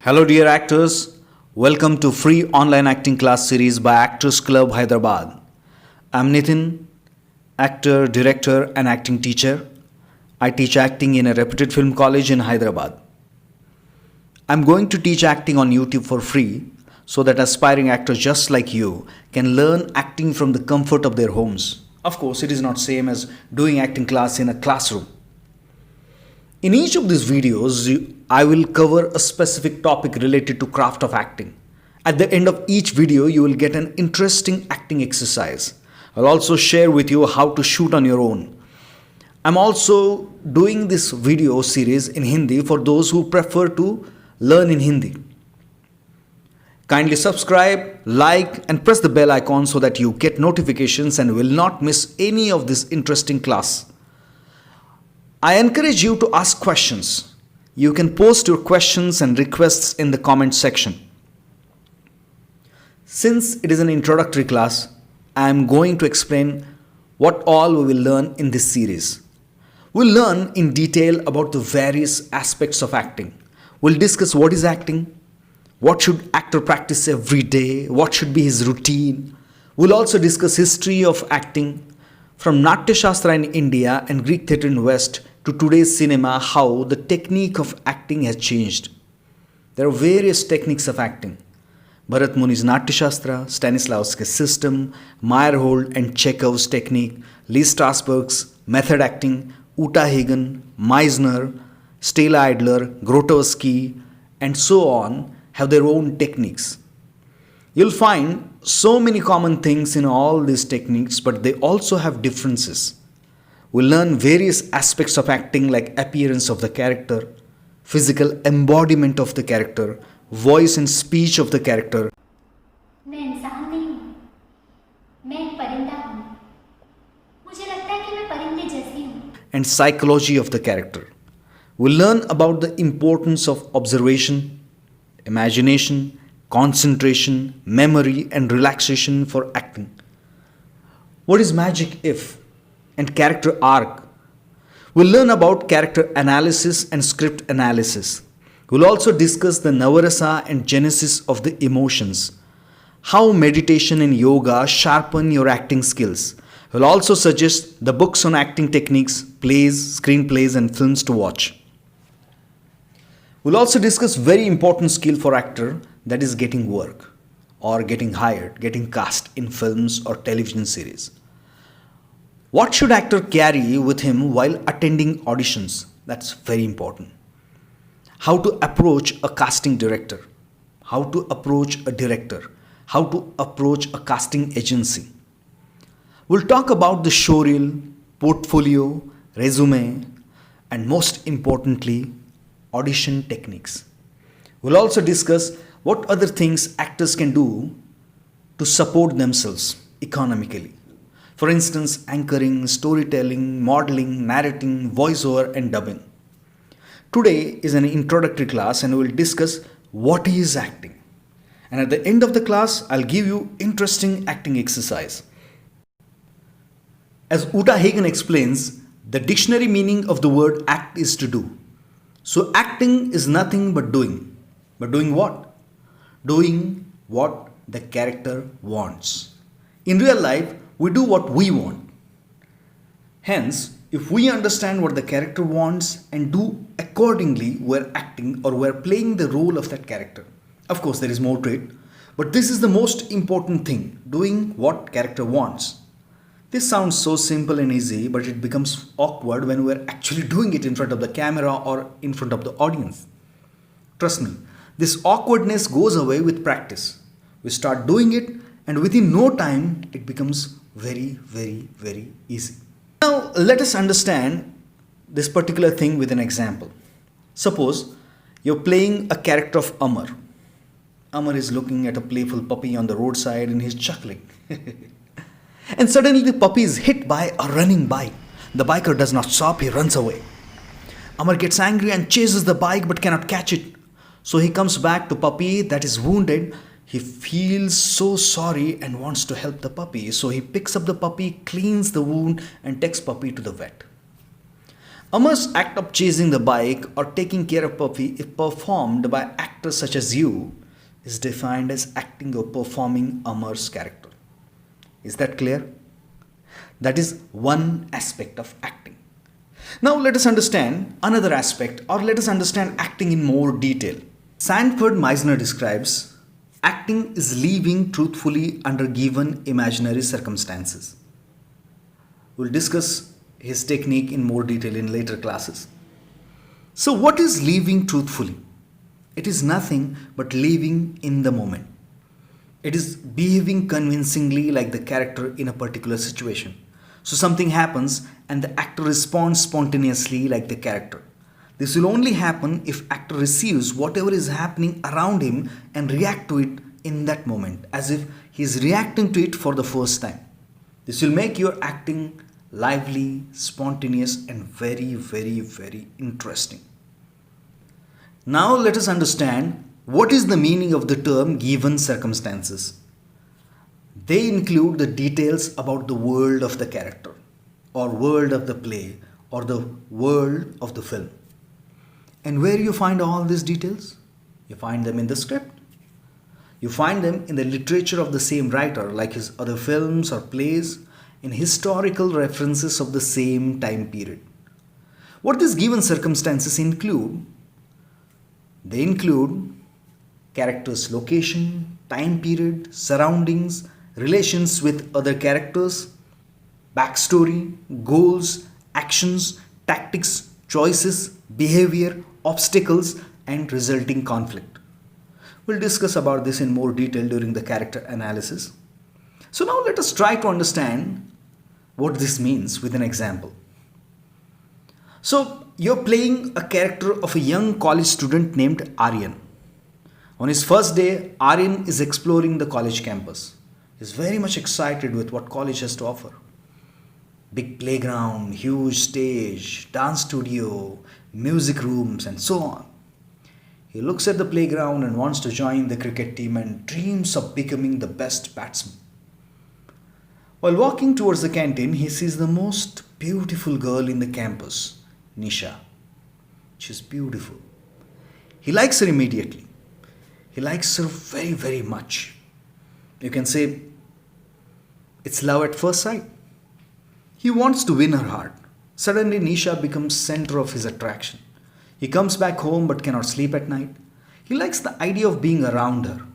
Hello dear actors, welcome to free online acting class series by Actors Club Hyderabad. I'm Nitin, actor, director and acting teacher. I teach acting in a reputed film college in Hyderabad. I'm going to teach acting on YouTube for free so that aspiring actors just like you can learn acting from the comfort of their homes. Of course, it is not same as doing acting class in a classroom. In each of these videos, I will cover a specific topic related to craft of acting. At the end of each video, you will get an interesting acting exercise. I'll also share with you how to shoot on your own. I'm also doing this video series in Hindi for those who prefer to learn in Hindi. Kindly subscribe, like and press the bell icon so that you get notifications and will not miss any of this interesting class. I encourage you to ask questions. You can post your questions and requests in the comment section. Since it is an introductory class, I am going to explain what all we will learn in this series. We'll learn in detail about the various aspects of acting. We'll discuss what is acting, what should actor practice every day, what should be his routine. We'll also discuss history of acting from Natya Shastra in India and Greek theatre in West to today's cinema, how the technique of acting has changed. There are various techniques of acting. Bharat Muni's Natya Shastra, Stanislavski's system, Meyerhold and Chekhov's technique, Lee Strasberg's method acting, Uta Hagen, Meisner, Stella Adler, Grotowski, and so on have their own techniques. You'll find so many common things in all these techniques, but they also have differences. We'll learn various aspects of acting like appearance of the character, physical embodiment of the character, voice and speech of the character, मैं इंसान नहीं हूँ, मैं एक परिंदा हूँ, मुझे लगता है कि मैं परिंदे जैसी हूँ, and psychology of the character. We'll learn about the importance of observation, imagination, concentration, memory and relaxation for acting. What is magic if? And character arc. We'll learn about character analysis and script analysis. We'll also discuss the Navrasa and genesis of the emotions. How meditation and yoga sharpen your acting skills. We'll also suggest the books on acting techniques, plays, screenplays and films to watch. We'll also discuss very important skill for actor, that is getting work or getting hired, getting cast in films or television series. What should actor carry with him while attending auditions? That's very important. How to approach a casting director, how to approach a director, how to approach a casting agency. We'll talk about the showreel, portfolio, resume, and most importantly, audition techniques. We'll also discuss what other things actors can do to support themselves economically. For instance, anchoring, storytelling, modeling, narrating, voiceover and dubbing. Today is an introductory class and we will discuss what is acting. And at the end of the class, I'll give you interesting acting exercise. As Uta Hagen explains, the dictionary meaning of the word act is to do. So acting is nothing but doing. But doing what? Doing what the character wants. In real life, we do what we want. Hence, if we understand what the character wants and do accordingly, we're acting or we're playing the role of that character. Of course, there is more to it, but this is the most important thing, doing what character wants. This sounds so simple and easy, but it becomes awkward when we're actually doing it in front of the camera or in front of the audience. Trust me, this awkwardness goes away with practice. We start doing it and within no time, it becomes very easy. Now, let us understand this particular thing with an example. Suppose you're playing a character of Amar. Amar is looking at a playful puppy on the roadside and he's chuckling. And suddenly the puppy is hit by a running bike. The biker does not stop, he runs away. Amar gets angry and chases the bike but cannot catch it. So he comes back to puppy that is wounded. He feels so sorry and wants to help the puppy. So he picks up the puppy, cleans the wound and takes puppy to the vet. Amar's act of chasing the bike or taking care of puppy, if performed by actors such as you, is defined as acting or performing Amar's character. Is that clear? That is one aspect of acting. Now let us understand another aspect, or let us understand acting in more detail. Sandford Meisner describes acting is living truthfully under given imaginary circumstances. We'll discuss his technique in more detail in later classes. So, what is living truthfully? It is nothing but living in the moment. It is behaving convincingly like the character in a particular situation. So, something happens and the actor responds spontaneously like the character. This will only happen if actor receives whatever is happening around him and react to it in that moment, as if he is reacting to it for the first time. This will make your acting lively, spontaneous, and very, very, very interesting. Now let us understand what is the meaning of the term given circumstances. They include the details about the world of the character, or world of the play, or the world of the film. And where you find all these details? You find them in the script. You find them in the literature of the same writer, like his other films or plays, in historical references of the same time period. What these given circumstances include? They include characters' location, time period, surroundings, relations with other characters, backstory, goals, actions, tactics, choices, behavior, obstacles, and resulting conflict. We'll discuss about this in more detail during the character analysis. So now let us try to understand what this means with an example. So you're playing a character of a young college student named Aryan. On his first day, Aryan is exploring the college campus. He's very much excited with what college has to offer. Big playground, huge stage, dance studio, music rooms, and so on. He looks at the playground and wants to join the cricket team and dreams of becoming the best batsman. While walking towards the canteen, he sees the most beautiful girl in the campus, Nisha. She's beautiful. He likes her immediately. He likes her very, very much. You can say it's love at first sight. He wants to win her heart. Suddenly, Nisha becomes center of his attraction. He comes back home but cannot sleep at night. He likes the idea of being around her.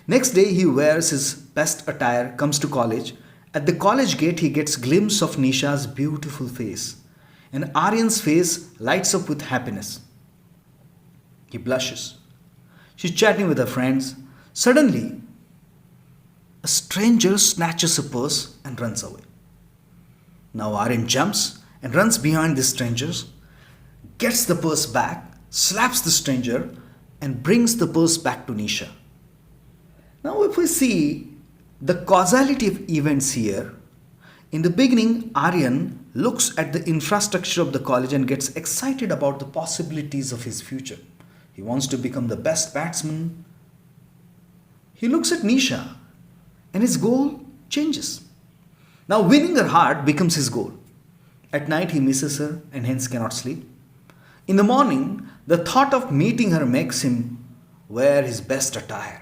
Next day, he wears his best attire, comes to college. At the college gate, he gets a glimpse of Nisha's beautiful face. And Aryan's face lights up with happiness. He blushes. She's chatting with her friends. Suddenly, a stranger snatches a purse and runs away. Now Aryan jumps and runs behind the strangers, gets the purse back, slaps the stranger, and brings the purse back to Nisha. Now if we see the causality of events here, in the beginning, Aryan looks at the infrastructure of the college and gets excited about the possibilities of his future. He wants to become the best batsman. He looks at Nisha and his goal changes. Now winning her heart becomes his goal. At night he misses her and hence cannot sleep. In the morning, the thought of meeting her makes him wear his best attire.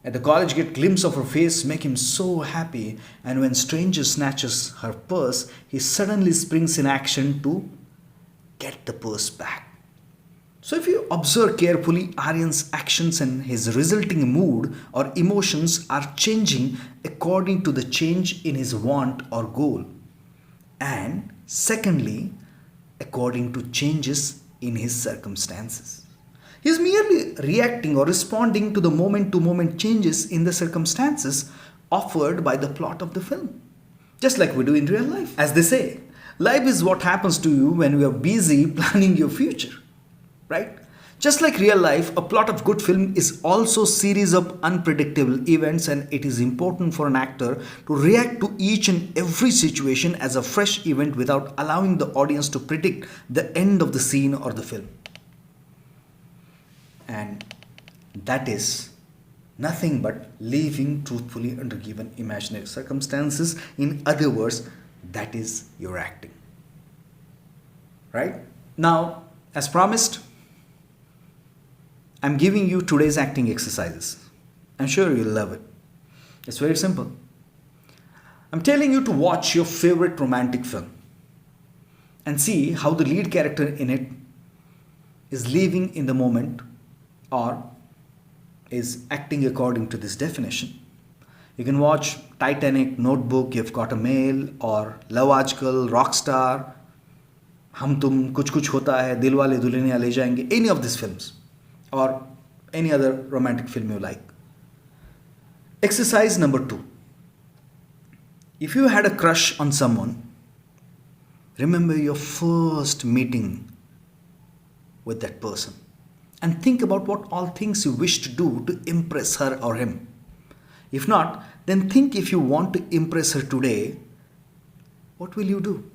At the college gate, glimpse of her face make him so happy, and when stranger snatches her purse, he suddenly springs in action to get the purse back. So if you observe carefully, Aryan's actions and his resulting mood or emotions are changing according to the change in his want or goal. And secondly, according to changes in his circumstances. He is merely reacting or responding to the moment changes in the circumstances offered by the plot of the film. Just like we do in real life. As they say, life is what happens to you when you are busy planning your future. Right? Just like real life, a plot of good film is also a series of unpredictable events, and it is important for an actor to react to each and every situation as a fresh event without allowing the audience to predict the end of the scene or the film. And that is nothing but living truthfully under given imaginary circumstances. In other words, that is your acting. right? Now, as promised, I'm giving you today's acting exercises. I'm sure you'll love it. It's very simple. I'm telling you to watch your favorite romantic film and see how the lead character in it is living in the moment or is acting according to this definition. You can watch Titanic, Notebook, You've Got a Mail, or Love Aajkal, Rockstar, Hum Tum, Kuch Kuch Hota Hai, Dilwale Dulhaniya Le Jayenge, any of these films or any other romantic film you like. Exercise number 2. If you had a crush on someone, remember your first meeting with that person and think about what all things you wish to do to impress her or him. If not, then think if you want to impress her today, what will you do?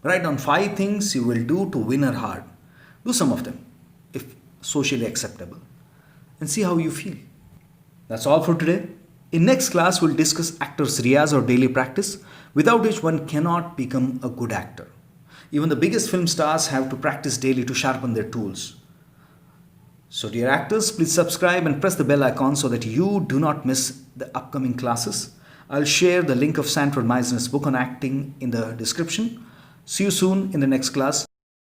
Write down 5 things you will do to win her heart. Do some of them, if socially acceptable, and see how you feel. That's all for today. In next class, we'll discuss actors' riyaz or daily practice, without which one cannot become a good actor. Even the biggest film stars have to practice daily to sharpen their tools. So dear actors, please subscribe and press the bell icon so that you do not miss the upcoming classes. I'll share the link of Sandford Meisner's book on acting in the description. See you soon in the next class.